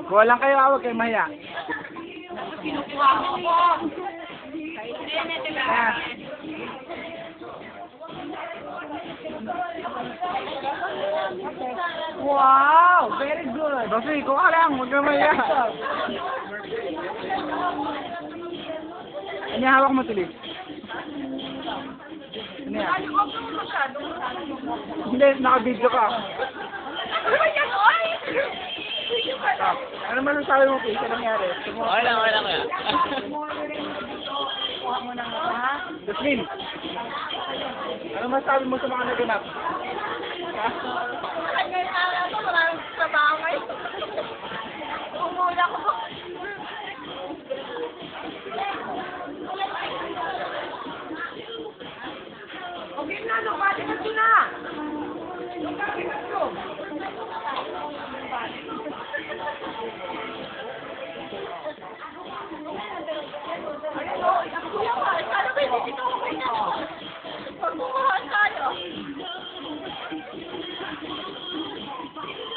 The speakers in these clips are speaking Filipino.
Kuha lang kayo, huwag kayo mahiya. Kinukuha mo ko. Ayan. Wow! Very good. Basi, kuha lang, huwag kayo mahiya. Ano yung hawak mo, Tulis? Ano yan? Ano ko po masyado? Hindi, naka-video ka. Ano ba yan, oy? Ah, ano masasabi mo, Chris? Ano nangyari? Okay lang yan. Kuha mo ng ha? Jasmine, ano masasabi mo sa mga naganap? Ha? Ngayon araw ko, maraming trabaho ngayon. Umula ko. Okay na, nobody na sila. Nobody na to. Ayun o, kuya ka, ano ba hindi dito okay na? Pagmumahal tayo.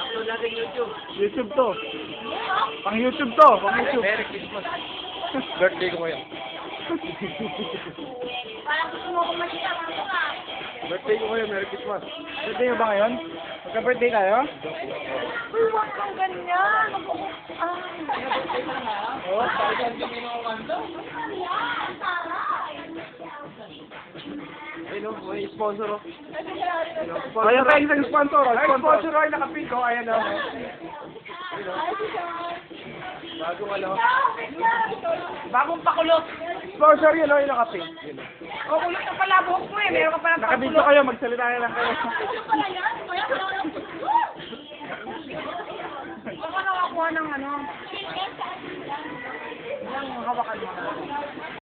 Upload natin YouTube. YouTube to. Pang YouTube to. Pang YouTube. Merry Christmas. Birthday ko ngayon. Parang gusto mo kong masita, mga ka. Birthday ko ngayon. Merry Christmas. Birthday mo ba ngayon? Magka-birthday tayo? Uy, wag kang ganyan. Oo. Ayun o, may sponsor o. Kaya tayo isang sponsor. Ay, sponsor ay nakapin ko. Ayan o. Bagong ano. Bagong pakulot. Sponsor yun o, yung nakapin. O, kulot na pala buhok mo eh. Meron ka pala Nakabidyo kayo, magsalita na lang kayo. Ano pala yan? Baka nakakuha ng ano. Ilang hawakan mo.